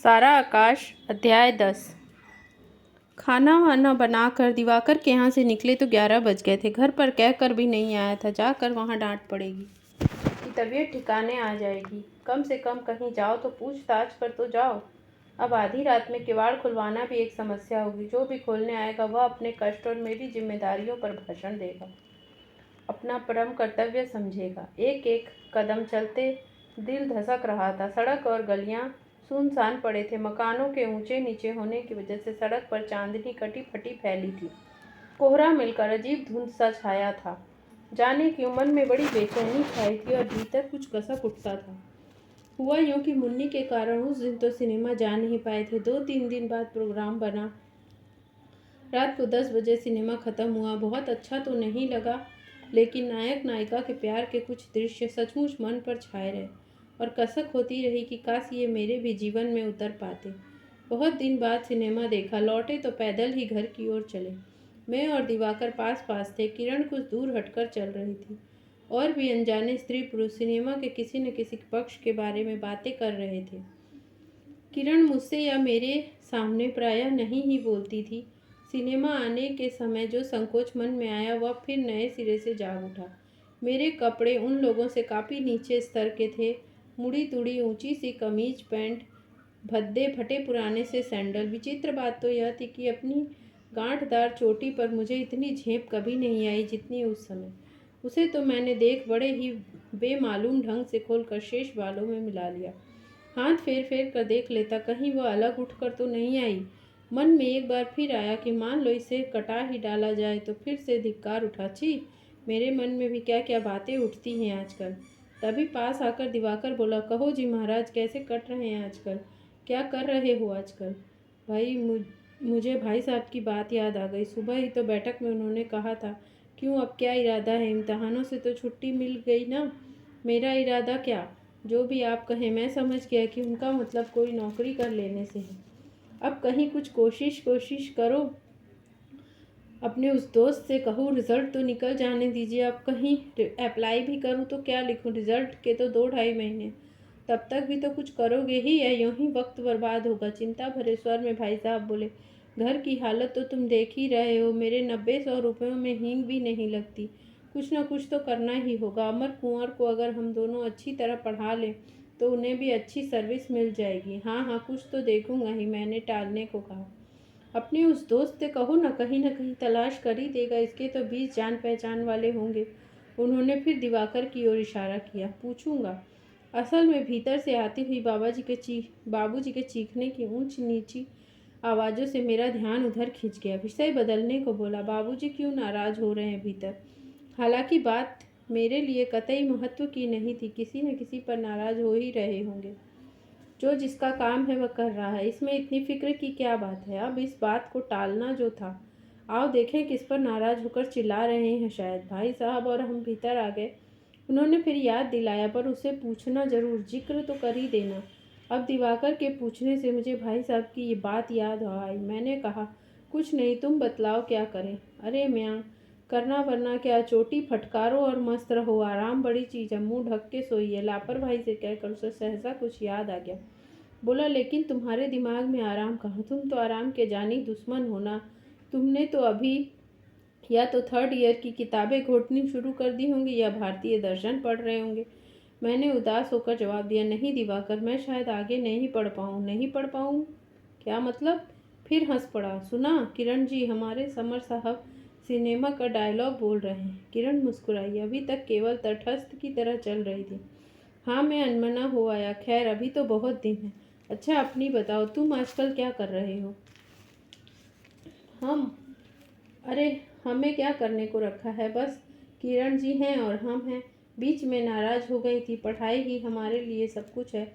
सारा आकाश अध्याय 10। खाना वाना बनाकर दिवाकर के यहाँ से निकले तो 11 बज गए थे। घर पर कहकर भी नहीं आया था, जाकर वहाँ डांट पड़ेगी कि तबीयत ठिकाने आ जाएगी। कम से कम कहीं जाओ तो पूछताछ कर तो जाओ। अब आधी रात में किवाड़ खुलवाना भी एक समस्या होगी। जो भी खोलने आएगा वह अपने कष्ट और मेरी जिम्मेदारियों पर भाषण देगा, अपना परम कर्तव्य समझेगा। एक एक कदम चलते दिल धसक रहा था। सड़क और गलियां सुनसान पड़े थे। मकानों के ऊंचे नीचे होने की वजह से सड़क पर चांदनी कटी फटी फैली थी। कोहरा मिलकर अजीब धुंध सा छाया था। जाने क्यों मन में बड़ी बेचैनी छाई थी और भीतर कुछ कसक उठता था। हुआ यूं कि मुन्नी के कारण उस दिन तो सिनेमा जा नहीं पाए थे। 2-3 दिन बाद प्रोग्राम बना। रात को 10 बजे सिनेमा खत्म हुआ। बहुत अच्छा तो नहीं लगा, लेकिन नायक नायिका के प्यार के कुछ दृश्य सचमुच मन पर छाए रहे और कसक होती रही कि काश ये मेरे भी जीवन में उतर पाते। बहुत दिन बाद सिनेमा देखा। लौटे तो पैदल ही घर की ओर चले। मैं और दिवाकर पास पास थे। किरण कुछ दूर हटकर चल रही थी। और भी अनजाने स्त्री पुरुष सिनेमा के किसी न किसी पक्ष के बारे में बातें कर रहे थे। किरण मुझसे या मेरे सामने प्रायः नहीं ही बोलती थी। सिनेमा आने के समय जो संकोच मन में आया वह फिर नए सिरे से जाग उठा। मेरे कपड़े उन लोगों से काफ़ी नीचे स्तर के थे। मुड़ी तुड़ी ऊंची सी कमीज, पैंट, भद्दे फटे पुराने से सैंडल। विचित्र बात तो यह थी कि अपनी गांठदार चोटी पर मुझे इतनी झेप कभी नहीं आई जितनी उस समय। उसे तो मैंने देख बड़े ही बेमालूम ढंग से खोलकर शेष बालों में मिला लिया। हाथ फेर फेर कर देख लेता, कहीं वह अलग उठकर तो नहीं आई। मन में एक बार फिर आया कि मान लो इसे कटा ही डाला जाए तो फिर से धिक्कार उठा। छी, मेरे मन में भी क्या क्या बातें उठती हैं आजकल। तभी पास आकर दिवाकर बोला, कहो जी महाराज, कैसे कट रहे हैं आजकल? क्या कर रहे हो आजकल? भाई मुझे भाई साहब की बात याद आ गई। सुबह ही तो बैठक में उन्होंने कहा था। क्यों, अब क्या इरादा है? इम्तहानों से तो छुट्टी मिल गई ना। मेरा इरादा क्या, जो भी आप कहें। मैं समझ गया कि उनका मतलब कोई नौकरी कर लेने से है। अब कहीं कुछ कोशिश करो। अपने उस दोस्त से कहूँ रिजल्ट तो निकल जाने दीजिए। अब कहीं अप्लाई भी करूँ तो क्या लिखूँ? रिजल्ट के तो 2-2.5 महीने। तब तक भी तो कुछ करोगे ही या यूं ही वक्त बर्बाद होगा? चिंता भरे स्वर में भाई साहब बोले, घर की हालत तो तुम देख ही रहे हो। मेरे 90-100 रुपयों में हींग भी नहीं लगती। कुछ न कुछ तो करना ही होगा। अमर कुंवर को अगर हम दोनों अच्छी तरह पढ़ा लें तो उन्हें भी अच्छी सर्विस मिल जाएगी। हाँ, कुछ तो देखूंगा ही, मैंने टालने को कहा। अपने उस दोस्त से कहो ना कहीं तलाश कर ही देगा। इसके तो 20 जान पहचान वाले होंगे। उन्होंने फिर दिवाकर की ओर इशारा किया। पूछूंगा। असल में भीतर से आती हुई बाबूजी के चीखने की ऊंच नीची आवाज़ों से मेरा ध्यान उधर खिंच गया। विषय बदलने को बोला। बाबूजी क्यों नाराज़ हो रहे हैं भीतर? हालांकि बात मेरे लिए कतई महत्व की नहीं थी। किसी न किसी पर नाराज़ हो ही रहे होंगे। जो जिसका काम है वह कर रहा है, इसमें इतनी फिक्र की क्या बात है? अब इस बात को टालना जो था। आओ देखें किस पर नाराज़ होकर चिल्ला रहे हैं। शायद भाई साहब और हम भीतर आ गए। उन्होंने फिर याद दिलाया, पर उसे पूछना जरूर, जिक्र तो कर ही देना। अब दिवाकर के पूछने से मुझे भाई साहब की ये बात याद आई। मैंने कहा, कुछ नहीं, तुम बतलाओ क्या करें? अरे म्याँ, करना वरना क्या, चोटी फटकारो और मस्त रहो। आराम बड़ी चीज़ है, मुंह ढक के सोइए। लापरवाही से कहकर उसे सहसा कुछ याद आ गया। बोला, लेकिन तुम्हारे दिमाग में आराम कहाँ? तुम तो आराम के जानी दुश्मन हो ना। तुमने तो अभी या तो 3rd ईयर की किताबें घोटनी शुरू कर दी होंगी या भारतीय दर्शन पढ़ रहे होंगे। मैंने उदास होकर जवाब दिया, नहीं दिवाकर, मैं शायद आगे नहीं पढ़ पाऊँ। नहीं पढ़ पाऊँ? क्या मतलब? फिर हंस पड़ा। सुना किरण जी, हमारे समर साहब सिनेमा का डायलॉग बोल रहे हैं। किरण मुस्कुराई। अभी तक केवल तटस्थ की तरह चल रही थी। हाँ, मैं अनमना हो आया। खैर, अभी तो बहुत दिन है। अच्छा, अपनी बताओ, तुम आजकल क्या कर रहे हो? हम? अरे, हमें क्या करने को रखा है? बस किरण जी हैं और हम हैं। बीच में नाराज़ हो गई थी। पढ़ाई ही हमारे लिए सब कुछ है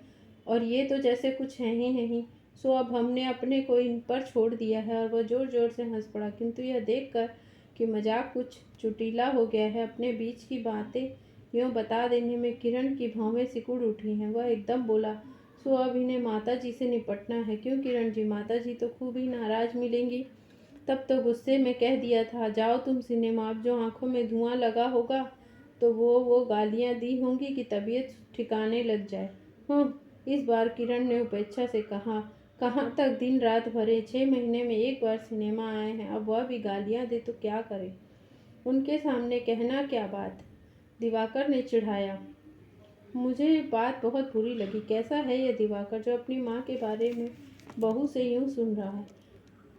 और ये तो जैसे कुछ है ही नहीं। सो अब हमने अपने को इन पर छोड़ दिया है। और वह ज़ोर ज़ोर से हंस पड़ा। किंतु यह देखकर कि मजाक कुछ चुटीला हो गया है, अपने बीच की बातें यूँ बता देने में किरण की भौहें सिकुड़ उठी हैं। वह एकदम बोला, सो अब इन्हें माता जी से निपटना है। क्यों किरण जी? माता जी तो खूब ही नाराज़ मिलेंगी। तब तो गुस्से में कह दिया था, जाओ तुम सिनेमा। अब जो आंखों में धुआं लगा होगा तो वो गालियां दी होंगी कि तबीयत ठिकाने लग जाए। इस बार किरण ने उपेक्षा से कहा, कहाँ तक दिन रात भरे, 6 महीने में एक बार सिनेमा आए हैं, अब वह भी गालियाँ दे तो क्या करे। उनके सामने कहना क्या बात, दिवाकर ने चिढ़ाया। मुझे बात बहुत बुरी लगी। कैसा है यह दिवाकर जो अपनी माँ के बारे में बहू से यूं सुन रहा है,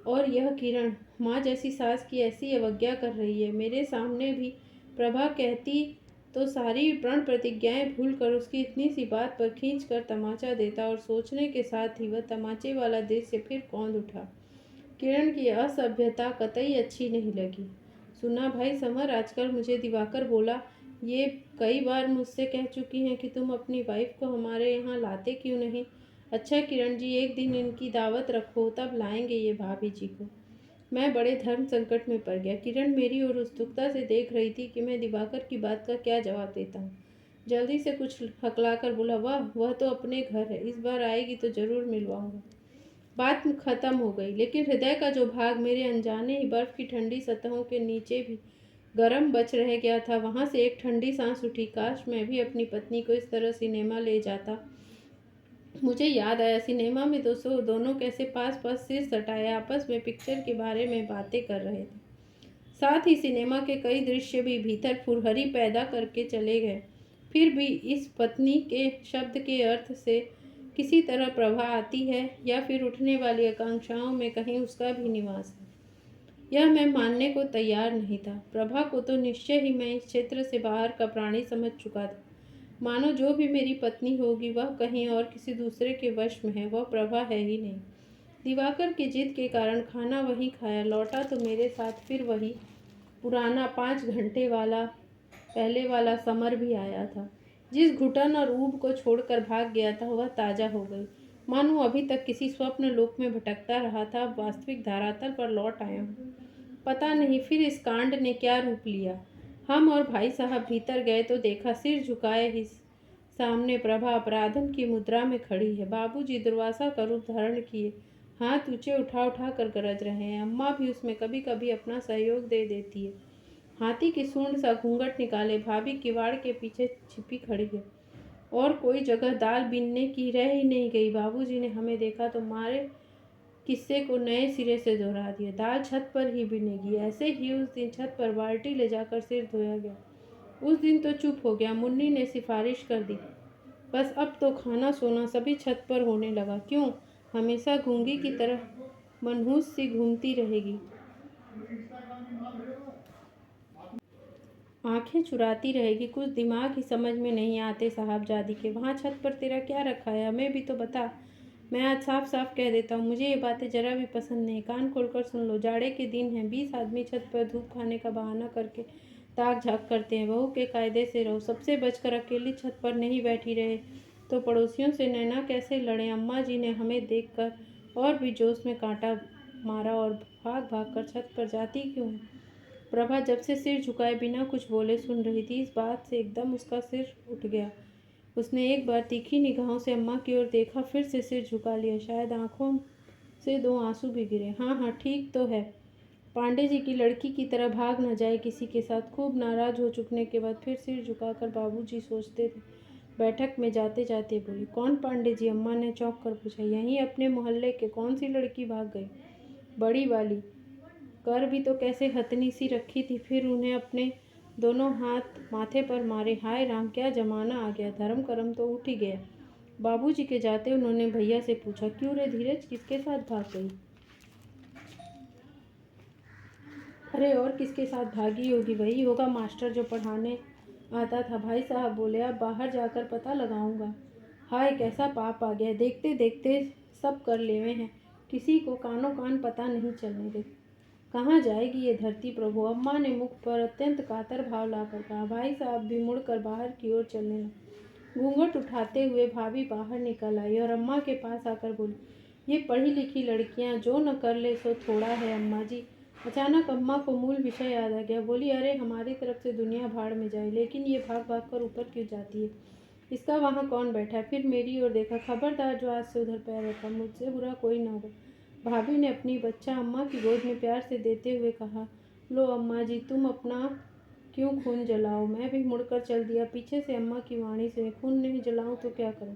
और यह किरण माँ जैसी सास की ऐसी अवज्ञा कर रही है। मेरे सामने भी प्रभा कहती तो सारी प्रण प्रतिज्ञाएं भूलकर उसकी इतनी सी बात पर खींच कर तमाचा देता, और सोचने के साथ ही वह तमाचे वाला दृश्य फिर कौंध उठा। किरण की असभ्यता कतई अच्छी नहीं लगी। सुना भाई समर, आजकल मुझे दिवाकर बोला, ये कई बार मुझसे कह चुकी हैं कि तुम अपनी वाइफ को हमारे यहाँ लाते क्यों नहीं। अच्छा किरण जी, एक दिन इनकी दावत रखो, तब लाएंगे ये भाभी जी को। मैं बड़े धर्म संकट में पड़ गया। किरण मेरी ओर उत्सुकता से देख रही थी कि मैं दिवाकर की बात का क्या जवाब देता हूँ। जल्दी से कुछ हकलाकर बोला, वाह वह तो अपने घर है, इस बार आएगी तो जरूर मिलवाऊंगा। बात खत्म हो गई, लेकिन हृदय का जो भाग मेरे अनजाने ही बर्फ की ठंडी सतहों के नीचे भी गर्म बच रह गया था, वहां से एक ठंडी सांस उठी। काश मैं भी अपनी पत्नी को इस तरह सिनेमा ले जाता। मुझे याद आया, सिनेमा में दोनों कैसे पास पास सिर सटाए आपस में पिक्चर के बारे में बातें कर रहे थे। साथ ही सिनेमा के कई दृश्य भी भीतर फुरहरी पैदा करके चले गए। फिर भी इस पत्नी के शब्द के अर्थ से किसी तरह प्रभा आती है, या फिर उठने वाली आकांक्षाओं में कहीं उसका भी निवास है, यह मैं मानने को तैयार नहीं था। प्रभा को तो निश्चय ही मैं इस क्षेत्र से बाहर का प्राणी समझ चुका था। मानो जो भी मेरी पत्नी होगी वह कहीं और किसी दूसरे के वश में है, वह प्रभा है ही नहीं। दिवाकर की जिद के कारण खाना वहीं खाया, लौटा तो मेरे साथ फिर वही पुराना 5 घंटे वाला पहले वाला समर भी आया था। जिस घुटन और ऊब को छोड़कर भाग गया था वह ताज़ा हो गई, मानो अभी तक किसी स्वप्न लोक में भटकता रहा था, अब वास्तविक धरातल पर लौट आया हूँ। पता नहीं फिर इस कांड ने क्या रूप लिया। हम और भाई साहब भीतर गए तो देखा सिर झुकाए ही सामने प्रभा अपराधन की मुद्रा में खड़ी है। बाबूजी दुर्वासा का रूप धारण किए हाथ ऊंचे उठा उठा कर गरज रहे हैं। अम्मा भी उसमें कभी कभी अपना सहयोग दे देती है। हाथी की सूंड सा घूंघट निकाले भाभी किवाड़ के पीछे छिपी खड़ी है, और कोई जगह दाल बीनने की रह ही नहीं गई। बाबूजी ने हमें देखा तो मारे किस्से को नए सिरे से दोहरा दिया। दाल छत पर ही बिनेगी। ऐसे ही उस दिन छत पर बाल्टी ले जाकर सिर धोया गया। उस दिन तो चुप हो गया। मुन्नी ने सिफारिश कर दी, बस अब तो खाना सोना सभी छत पर होने लगा। क्यों हमेशा गूंगी की तरह मनहूस सी घूमती रहेगी, आंखें चुराती रहेगी। कुछ दिमाग ही समझ में नहीं आते साहबजादी के। वहाँ छत पर तेरा क्या रखा है, हमें भी तो बता। मैं आज साफ साफ कह देता हूँ, मुझे ये बातें जरा भी पसंद नहीं। कान खोलकर सुन लो, जाड़े के दिन हैं, 20 आदमी छत पर धूप खाने का बहाना करके ताक झाक करते हैं। बहू के कायदे से रहो, सबसे बचकर अकेली छत पर नहीं बैठी रहे तो पड़ोसियों से नैना कैसे लड़े। अम्मा जी ने हमें देखकर और भी जोश में कांटा मारा और भाग भाग कर छत पर जाती क्यों है। प्रभा जब से सिर झुकाए बिना कुछ बोले सुन रही थी। इस बात से एकदम उसका सिर उठ गया। उसने एक बार तीखी निगाहों से अम्मा की ओर देखा, फिर से सिर झुका लिया। शायद आंखों से 2 आंसू भी गिरे। हाँ हाँ ठीक तो है, पांडे जी की लड़की की तरह भाग न जाए किसी के साथ। खूब नाराज हो चुकने के बाद फिर सिर झुकाकर बाबूजी सोचते थे। बैठक में जाते जाते बोली, कौन पांडे जी? अम्मा ने चौंक कर पूछा। यहीं अपने मोहल्ले के। कौन सी लड़की भाग गई? बड़ी वाली। कर भी तो कैसे हथनी सी रखी थी। फिर उन्हें अपने दोनों हाथ माथे पर मारे। हाय राम, क्या जमाना आ गया। धर्म कर्म तो उठ ही गया। बाबूजी के जाते उन्होंने भैया से पूछा, क्यों रे धीरज, किसके साथ भाग गई? अरे और किसके साथ भागी होगी? वही होगा मास्टर जो पढ़ाने आता था। भाई साहब बोले, अब बाहर जाकर पता लगाऊंगा। हाय कैसा पाप आ गया, देखते देखते सब कर लेवे हैं, किसी को कानो कान पता नहीं चलने दे। कहाँ जाएगी ये धरती प्रभु। अम्मा ने मुख पर अत्यंत कातर भाव लाकर कहा। भाई साहब भी मुड़कर बाहर की ओर चलने लगे। घूंघट उठाते हुए भाभी बाहर निकल आई और अम्मा के पास आकर बोली, ये पढ़ी लिखी लड़कियां जो न कर ले सो थोड़ा है अम्मा जी। अचानक अम्मा को मूल विषय याद आ गया। बोली, अरे हमारी तरफ से दुनिया भाड़ में जाए, लेकिन ये भाग भाग कर ऊपर क्यों जाती है? इसका वहाँ कौन बैठा है? फिर मेरी ओर देखा। खबरदार जो आज से उधर पैर रखा, मुझसे बुरा कोई ना होगा। भाभी ने अपनी बच्चा अम्मा की गोद में प्यार से देते हुए कहा, लो अम्मा जी, तुम अपना क्यों खून जलाऊं? मैं भी मुड़कर चल दिया पीछे से अम्मा की वाणी से, खून नहीं जलाऊं तो क्या करूं?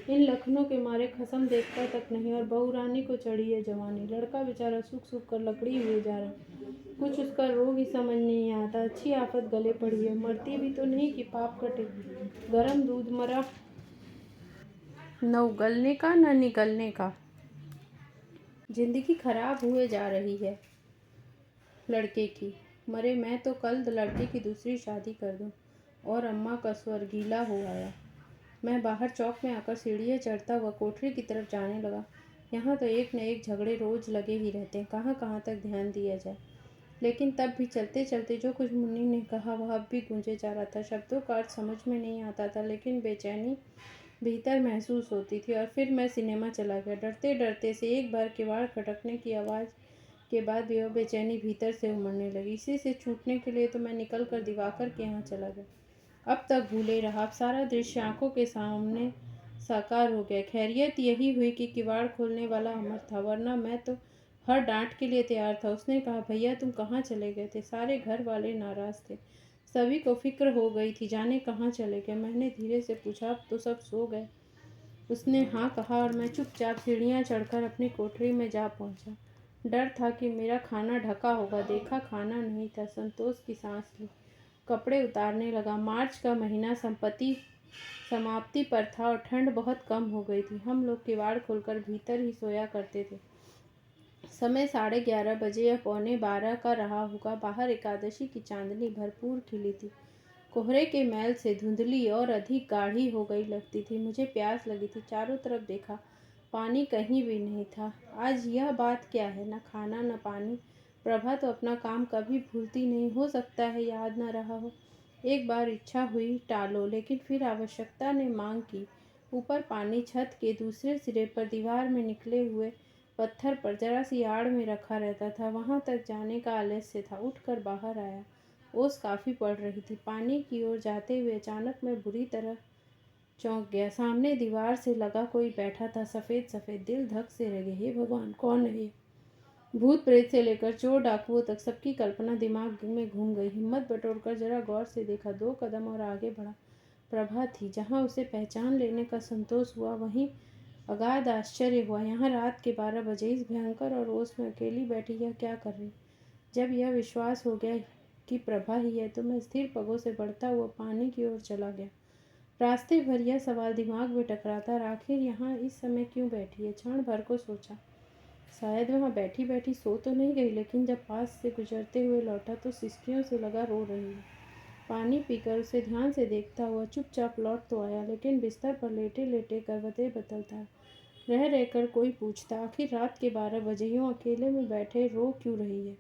इन लखनों के मारे खसम देखता तक नहीं, और बहू रानी को चढ़ी है जवानी। लड़का बेचारा सूख सूख कर लकड़ी हुए जा रहा, कुछ उसका रोग ही समझ नहीं आता। अच्छी आफत गले पड़ी है, मरती भी तो नहीं कि पाप कटे। गरम दूध मरा, न उगलने का न निगलने का। जिंदगी खराब हुए जा रही है लड़के की। मरे मैं तो कल लड़के की दूसरी शादी कर दूं। और अम्मा का स्वर गीला हो आया। मैं बाहर चौक में आकर सीढ़ियाँ चढ़ता हुआ कोठरी की तरफ जाने लगा। यहाँ तो एक न एक झगड़े रोज लगे ही रहते हैं, कहाँ कहाँ तक ध्यान दिया जाए। लेकिन तब भी चलते चलते जो कुछ मुन्नी ने कहा वह अब भी गूंजे जा रहा था। शब्दों का अर्थ समझ में नहीं आता था, लेकिन बेचैनी भीतर महसूस होती थी। और फिर मैं सिनेमा चला गया। डरते डरते से एक बार किवाड़ खटकने की आवाज़ के बाद भी वह बेचैनी भीतर से उमड़ने लगी। इसी से छूटने के लिए तो मैं निकल कर दिवाकर के यहाँ चला गया। अब तक भूले रहा, अब सारा दृश्य आंखों के सामने साकार हो गया। खैरियत यही हुई कि किवाड़ खोलने वाला अमर था, वरना मैं तो हर डांट के लिए तैयार था। उसने कहा, भैया तुम कहाँ चले गए थे? सारे घर वाले नाराज थे, सभी को फिक्र हो गई थी, जाने कहाँ चले गए। मैंने धीरे से पूछा, अब तो सब सो गए? उसने हाँ कहा और मैं चुपचाप सीढ़ियाँ चढ़कर अपनी कोठरी में जा पहुँचा। डर था कि मेरा खाना ढका होगा, देखा खाना नहीं था। संतोष की सांस ली, कपड़े उतारने लगा। मार्च का महीना समाप्ति पर था और ठंड बहुत कम हो गई थी। हम लोग किवाड़ खोलकर भीतर ही सोया करते थे। समय 11:30 बजे या 11:45 का रहा होगा। बाहर एकादशी की चांदनी भरपूर खिली थी। कोहरे के मैल से धुंधली और अधिक गाढ़ी हो गई लगती थी। मुझे प्यास लगी थी, चारों तरफ देखा, पानी कहीं भी नहीं था। आज यह बात क्या है, न खाना न पानी। प्रभा तो अपना काम कभी भूलती नहीं, हो सकता है याद न रहा हो। एक बार इच्छा हुई टालो, लेकिन फिर आवश्यकता ने मांग की। ऊपर पानी छत के दूसरे सिरे पर दीवार में निकले हुए पत्थर पर जरा सी आड़ में रखा रहता था, वहां तक जाने का आलस्य था। उठकर बाहर आया, ओस काफी पड़ रही थी। पानी की ओर जाते हुए अचानक मैं बुरी तरह चौंक गया। सामने दीवार से लगा कोई बैठा था, सफेद सफेद। दिल धक से रह गए। हे भगवान, कौन है ये? भूत प्रेत से लेकर चोर डाकुओं तक सबकी कल्पना दिमाग में घूम गई। हिम्मत बटोरकर जरा गौर से देखा, 2 कदम और आगे बढ़ा। प्रभा थी। जहाँ उसे पहचान लेने का संतोष हुआ, वहीं अगाध आश्चर्य हुआ। यहाँ रात के 12 बजे इस भयंकर और ओस में अकेली बैठी यह क्या कर रही? जब यह विश्वास हो गया कि प्रभा ही है, तो मैं स्थिर पगों से बढ़ता हुआ पानी की ओर चला गया। रास्ते भर यह सवाल दिमाग में टकराता, आखिर यहाँ इस समय क्यों बैठी है? क्षण भर को सोचा, शायद वहाँ बैठी बैठी सो तो नहीं गई, लेकिन जब पास से गुजरते हुए लौटा तो सिसकियों से लगा रो रही है। पानी पीकर उसे ध्यान से देखता हुआ चुपचाप लौट तो आया, लेकिन बिस्तर पर लेटे लेटे करवटें बदलता रह रहकर कोई पूछता, आखिर रात के 12 बजे यूँ अकेले में बैठे रो क्यों रही है?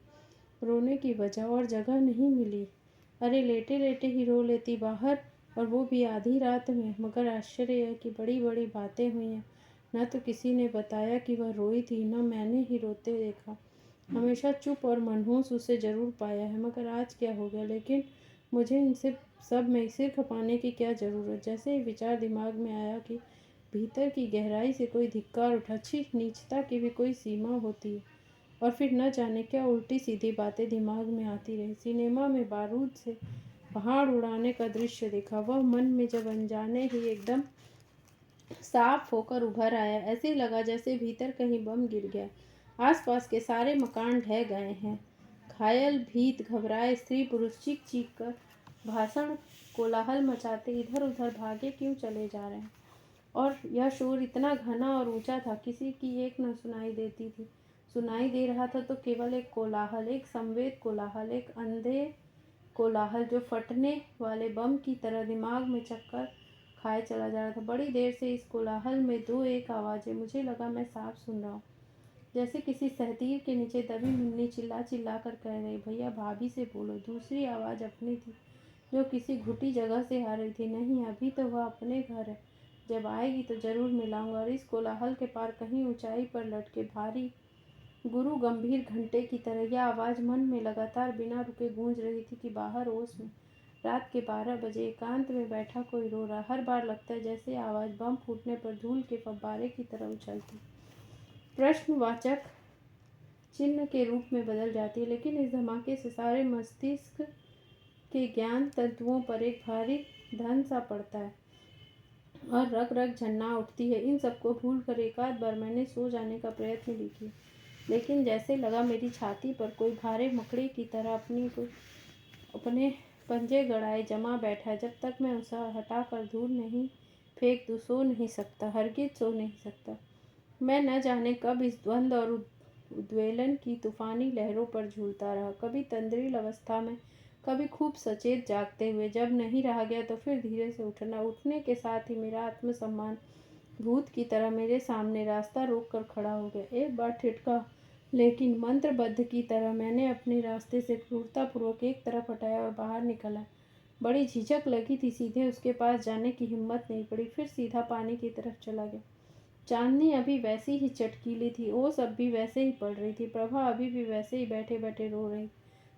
रोने की वजह और जगह नहीं मिली। अरे लेटे लेटे ही रो लेती बाहर, और वो भी आधी रात में। मगर आश्चर्य है कि बड़ी बड़ी बातें हुई हैं। न तो किसी ने बताया कि वह रोई थी, न मैंने ही रोते देखा। हमेशा चुप और मनहूस उसे जरूर पाया है, मगर आज क्या हो गया? लेकिन मुझे इनसे सब में सिर खपाने की क्या ज़रूरत? जैसे ही विचार दिमाग में आया कि भीतर की गहराई से कोई धिक्कार उठा, छी, नीचता की भी कोई सीमा होती है। और फिर न जाने क्या उल्टी सीधी बातें दिमाग में आती रही। सिनेमा में बारूद से पहाड़ उड़ाने का दृश्य देखा, वह मन में जब अनजाने ही एकदम साफ होकर उभर आया। ऐसे लगा जैसे भीतर कहीं बम गिर गया। आसपास के सारे मकान ढह गए हैं। घायल, भीत, घबराए स्त्री पुरुष चीख चीख कर भाषण कोलाहल मचाते इधर उधर भागे क्यों चले जा रहे हैं। और यह शोर इतना घना और ऊंचा था, किसी की एक न सुनाई देती थी। सुनाई दे रहा था तो केवल एक कोलाहल, एक संवेद कोलाहल, एक अंधे कोलाहल जो फटने वाले बम की तरह दिमाग में चक्कर खाए चला जा रहा था। बड़ी देर से इस कोलाहल में 2-1 आवाज़ें, मुझे लगा मैं साफ सुन रहा हूँ, जैसे किसी सहतीर के नीचे दबी मुन्नी चिल्ला चिल्ला कर कह रही, भैया भाभी से बोलो। दूसरी आवाज़ अपनी थी, जो किसी घुटी जगह से आ रही थी। नहीं, अभी तो वह अपने घर है, जब आएगी तो जरूर मिलाऊंगा। और इस कोलाहल के पार कहीं ऊंचाई पर लटके भारी गुरु गंभीर घंटे की तरह यह आवाज़ मन में लगातार बिना रुके गूंज रही थी कि बाहर ओस में रात के 12 बजे एकांत में बैठा कोई रो रहा। हर बार लगता है जैसे आवाज़ बम फूटने पर धूल के फव्वारे की तरह उछलती, प्रश्नवाचक चिन्ह के रूप में बदल जाती है। लेकिन इस धमाके से सारे मस्तिष्क के ज्ञान तत्वों पर एक भारी धन सा पड़ता है और रग रग झन्ना उठती है। इन सबको भूल कर एक आध बार मैंने सो जाने का प्रयत्न भी किया, लेकिन जैसे लगा मेरी छाती पर कोई भारे मकड़ी की तरह अपने पंजे गड़ाए जमा बैठा है। जब तक मैं उसे हटाकर दूर नहीं फेंक दूँ सो नहीं सकता, हरगिज सो नहीं सकता। मैं न जाने कब इस द्वंद्व और उद्वेलन की तूफानी लहरों पर झूलता रहा, कभी तंद्रील अवस्था में, कभी खूब सचेत जागते हुए। जब नहीं रहा गया तो फिर धीरे से उठना। उठने के साथ ही मेरा आत्मसम्मान भूत की तरह मेरे सामने रास्ता रोक कर खड़ा हो गया। एक बार ठिठका, लेकिन मंत्रबद्ध की तरह मैंने अपने रास्ते से क्रूरतापूर्वक एक तरफ हटाया और बाहर निकला। बड़ी झिझक लगी थी, सीधे उसके पास जाने की हिम्मत नहीं पड़ी। फिर सीधा पानी की तरफ चला गया। चांदनी अभी वैसी ही चटकीली थी, ओस अब भी वैसे ही पड़ रही थी, प्रभा अभी भी वैसे ही बैठे बैठे रो रही।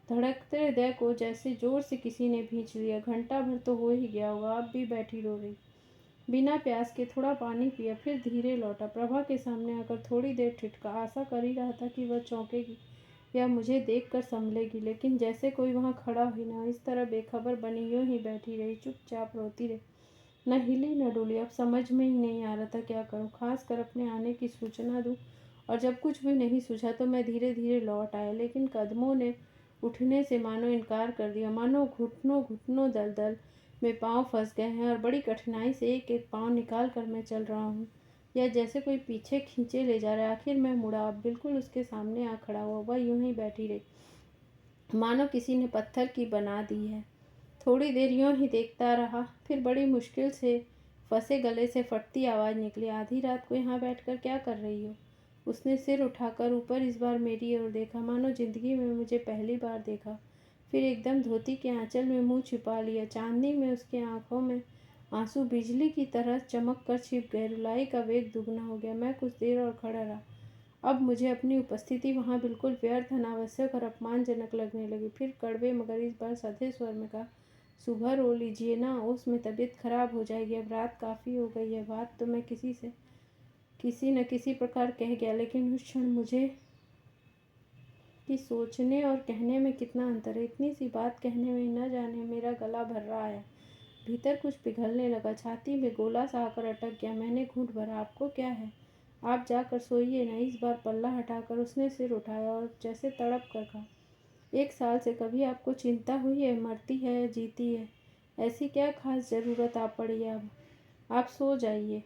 धड़कते हृदय को जैसे जोर से किसी ने भींच लिया। घंटा भर तो हो ही गया होगा, अब भी बैठी रो रही। बिना प्यास के थोड़ा पानी पिया, फिर धीरे लौटा। प्रभा के सामने आकर थोड़ी देर ठिठका। आशा कर ही रहा था कि वह चौंकेगी या मुझे देखकर संभलेगी, लेकिन जैसे कोई वहां खड़ा ही न। इस तरह बेखबर बनी यूं ही बैठी रही, चुपचाप रोती रही, न हिली न डोली। अब समझ में ही नहीं आ रहा था क्या करूं, खास कर अपने आने की सूचना दूं। और जब कुछ भी नहीं सूझा तो मैं धीरे धीरे लौट आया, लेकिन कदमों ने उठने से मानो इनकार कर दिया, मानो घुटनों घुटनों दलदल में पांव फंस गए हैं और बड़ी कठिनाई से एक एक पांव निकाल कर मैं चल रहा हूँ, या जैसे कोई पीछे खींचे ले जा रहा है। आखिर मैं मुड़ा, अब बिल्कुल उसके सामने आ खड़ा हुआ। वह यूं ही बैठी रही, मानो किसी ने पत्थर की बना दी है। थोड़ी देर यूं ही देखता रहा, फिर बड़ी मुश्किल से फंसे गले से फटती आवाज़ निकली, आधी रात को यहाँ बैठकर क्या कर रही हो? उसने सिर उठाकर ऊपर इस बार मेरी ओर देखा, मानो जिंदगी में मुझे पहली बार देखा। फिर एकदम धोती के आंचल में मुंह छिपा लिया। चांदनी में उसके आंखों में आंसू बिजली की तरह चमक कर छिप गए। रुलाई का वेग दुगना हो गया। मैं कुछ देर और खड़ा रहा। अब मुझे अपनी उपस्थिति वहां बिल्कुल व्यर्थ, अनावश्यक और अपमानजनक लगने लगी। फिर कड़वे मगर इस बार सधे स्वर में कहा, सुबह रो लीजिए ना, उसमें तबीयत खराब हो जाएगी। अब रात काफ़ी हो गई है। बात तो मैं किसी न किसी प्रकार कह गया, लेकिन उस क्षण मुझे कि सोचने और कहने में कितना अंतर है। इतनी सी बात कहने में न जाने मेरा गला भर रहा है, भीतर कुछ पिघलने लगा, छाती में गोला सा आकर अटक गया। मैंने घूंट भरा, आपको क्या है? आप जाकर सोइए ना। इस बार पल्ला हटाकर उसने सिर उठाया और जैसे तड़प कर कहा, 1 साल से कभी आपको चिंता हुई है मरती है या जीती है? ऐसी क्या खास ज़रूरत आ पड़ी है? अब आप सो जाइए।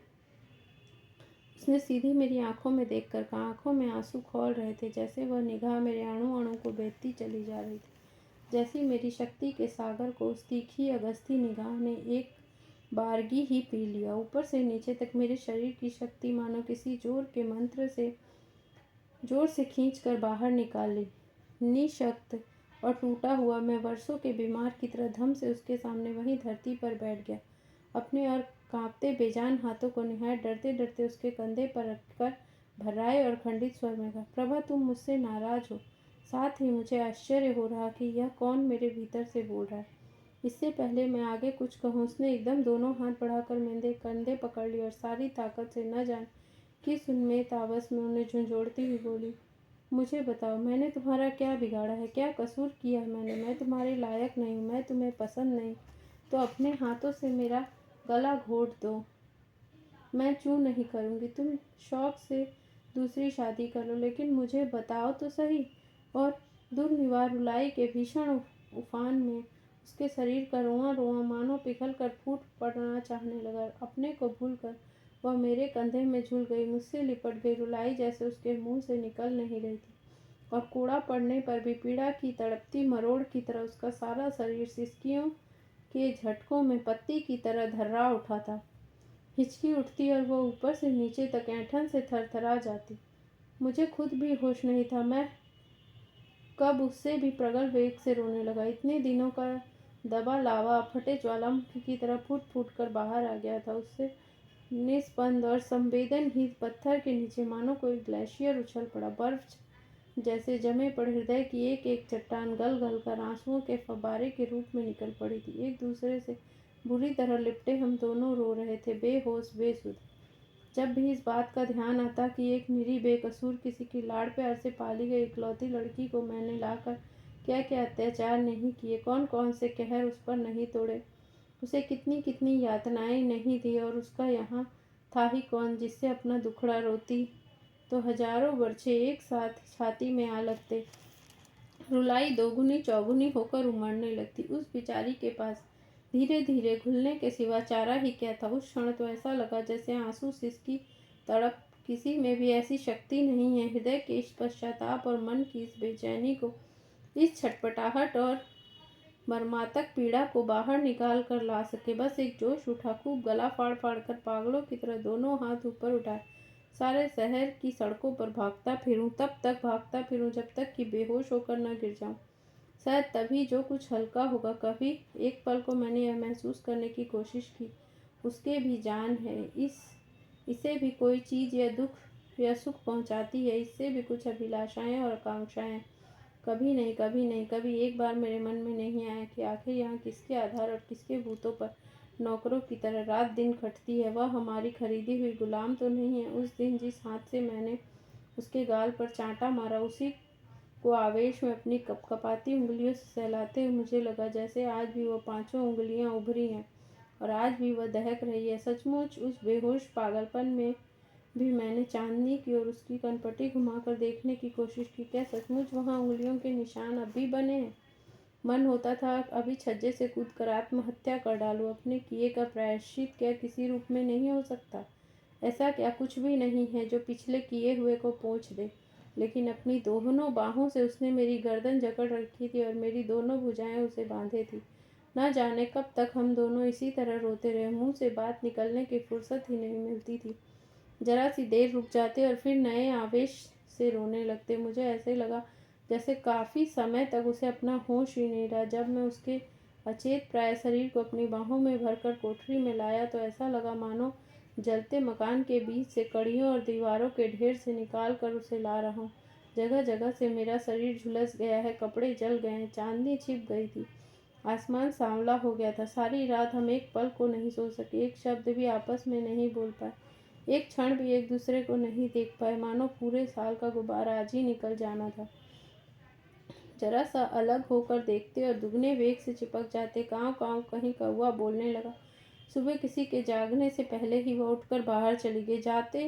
उसने सीधी मेरी आंखों में देखकर कहा। आंखों में आंसू खौल रहे थे, जैसे वह निगाह मेरे अणु अणु को बेचती चली जा रही थी। जैसी मेरी शक्ति के सागर को उस तीखी अगस्ती निगाह ने एक बारगी ही पी लिया। ऊपर से नीचे तक मेरे शरीर की शक्ति मानो किसी जोर के मंत्र से जोर से खींचकर बाहर निकाल ली। निशक्त और टूटा हुआ मैं वर्षों के बीमार की तरह धम से उसके सामने वहीं धरती पर बैठ गया। अपने और कांपते बेजान हाथों को निहायत डरते डरते उसके कंधे पर रखकर भर्राए और खंडित स्वर में कहा, प्रभा तुम मुझसे नाराज हो? साथ ही मुझे आश्चर्य हो रहा कि यह कौन मेरे भीतर से बोल रहा है। इससे पहले मैं आगे कुछ कहूँ, उसने एकदम दोनों हाथ बढ़ाकर मेरे कंधे पकड़ लिए और सारी ताकत से न जाने किस उन्मेष आवाज में उन्हें झंझोड़ती हुई बोली, मुझे बताओ, मैंने तुम्हारा क्या बिगाड़ा है? क्या कसूर किया है मैंने? मैं तुम्हारे लायक नहीं हूँ, मैं तुम्हें पसंद नहीं, तो अपने हाथों से मेरा गला घोट दो, मैं चू नहीं करूँगी। तुम शौक से दूसरी शादी कर लो, लेकिन मुझे बताओ तो सही। और दुर्निवार रुलाई के भीषण उफान में उसके शरीर का रोआं रोआं मानो पिघल कर फूट पड़ना चाहने लगा। अपने को भूलकर वह मेरे कंधे में झूल गई, मुझसे लिपट गई। रुलाई जैसे उसके मुंह से निकल नहीं रही थी, और कूड़ा पड़ने पर भी पीड़ा की तड़पती मरोड़ की तरह उसका सारा शरीर सिसकियों के झटकों में पत्ती की तरह धर्रा उठा था। हिचकी उठती और वह ऊपर से नीचे तक ऐंठन से थरथरा जाती। मुझे खुद भी होश नहीं था, मैं कब उससे भी प्रबल वेग से रोने लगा। इतने दिनों का दबा लावा फटे ज्वालामुखी की तरह फूट फूट कर बाहर आ गया था। उससे निस्पंद और संवेदनहीन पत्थर के नीचे मानो कोई ग्लेशियर उछल पड़ा। बर्फ जैसे जमे पड़े हृदय की एक एक चट्टान गल गल कर आंसुओं के फव्वारे के रूप में निकल पड़ी थी। एक दूसरे से बुरी तरह लिपटे हम दोनों रो रहे थे, बेहोश बेसुध। जब भी इस बात का ध्यान आता कि एक निरी बेकसूर किसी की लाड़ प्यार से पाली गई इकलौती लड़की को मैंने लाकर क्या क्या अत्याचार नहीं किए, कौन कौन से कहर उस पर नहीं तोड़े, उसे कितनी कितनी यातनाएं नहीं दी, और उसका यहाँ था ही कौन जिससे अपना दुखड़ा रोती तो हजारों बर्छे एक साथ छाती में आ लगते। रुलाई दोगुनी चौगुनी होकर उमड़ने लगती। उस बेचारी के पास धीरे धीरे घुलने के सिवा चारा ही क्या था। उस क्षण तो ऐसा लगा जैसे आंसू सिसकी तड़प। किसी में भी ऐसी शक्ति नहीं है हृदय के इस पश्चाताप और मन की इस बेचैनी को, इस छटपटाहट और मर्मातक पीड़ा को बाहर निकाल कर ला सके। बस एक जोश उठा, खूब गला फाड़ फाड़ कर पागलों की तरह दोनों हाथ ऊपर उठाए सारे शहर की सड़कों पर भागता फिरूं, तब तक भागता फिरूं जब तक कि बेहोश होकर न गिर जाऊं। शायद तभी जो कुछ हल्का होगा। कभी एक पल को मैंने यह महसूस करने की कोशिश की, उसके भी जान है, इसे भी कोई चीज़ या दुख या सुख पहुंचाती है, इससे भी कुछ अभिलाषाएं और आकांक्षाएं। कभी नहीं, कभी नहीं, कभी एक बार मेरे मन में नहीं आया कि आखिर यहाँ किसके आधार और किसके भूतों पर नौकरों की तरह रात दिन खटती है। वह हमारी खरीदी हुई गुलाम तो नहीं है। उस दिन जिस हाथ से मैंने उसके गाल पर चांटा मारा, उसी को आवेश में अपनी कपकपाती उंगलियों से सहलाते हुए मुझे लगा जैसे आज भी वो पांचों उंगलियां उभरी हैं और आज भी वह दहक रही है। सचमुच उस बेहोश पागलपन में भी मैंने चांदनी की ओर उसकी कनपटी घुमाकर देखने की कोशिश की। क्या सचमुच वहाँ उंगलियों के निशान अब भी बने हैं? मन होता था अभी छज्जे से कूदकर आत्महत्या कर डालूं। अपने किए का प्रायश्चित क्या किसी रूप में नहीं हो सकता? ऐसा क्या कुछ भी नहीं है जो पिछले किए हुए को पोंछ दे? लेकिन अपनी दोनों बाहों से उसने मेरी गर्दन जकड़ रखी थी और मेरी दोनों भुजाएं उसे बांधे थी। न जाने कब तक हम दोनों इसी तरह रोते रहे। मुंह से बात निकलने की फुर्सत ही नहीं मिलती थी। जरा सी देर रुक जाते और फिर नए आवेश से रोने लगते। मुझे ऐसे लगा जैसे काफ़ी समय तक उसे अपना होश ही नहीं रहा। जब मैं उसके अचेत प्राय शरीर को अपनी बाहों में भरकर कोठरी में लाया तो ऐसा लगा मानो जलते मकान के बीच से कड़ियों और दीवारों के ढेर से निकाल कर उसे ला रहा हूँ। जगह जगह से मेरा शरीर झुलस गया है, कपड़े जल गए हैं, चांदनी छिप गई थी, आसमान सांवला हो गया था। सारी रात हम एक पल को नहीं सो सके, एक शब्द भी आपस में नहीं बोल पाए, एक क्षण भी एक दूसरे को नहीं देख पाए, मानो पूरे साल का गुब्बारा आज ही निकल जाना था। जरा सा अलग होकर देखते और दुगने वेग से चिपक जाते। काँव काँव कहीं कौवा बोलने लगा। सुबह किसी के जागने से पहले ही वह उठकर बाहर चली गई। जाते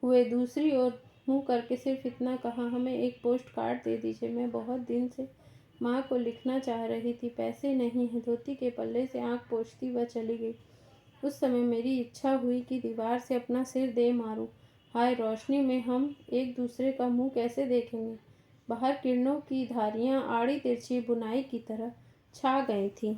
हुए दूसरी ओर मुँह करके सिर्फ इतना कहा, हमें एक पोस्ट कार्ड दे दीजिए, मैं बहुत दिन से माँ को लिखना चाह रही थी, पैसे नहीं हैं। धोती के पल्ले से आँख पोंछती वह चली गई। उस समय मेरी इच्छा हुई कि दीवार से अपना सिर दे मारूं। हाय, रोशनी में हम एक दूसरे का मुंह कैसे देखेंगे? बाहर किरणों की धारियां आड़ी तिरछी बुनाई की तरह छा गई थीं।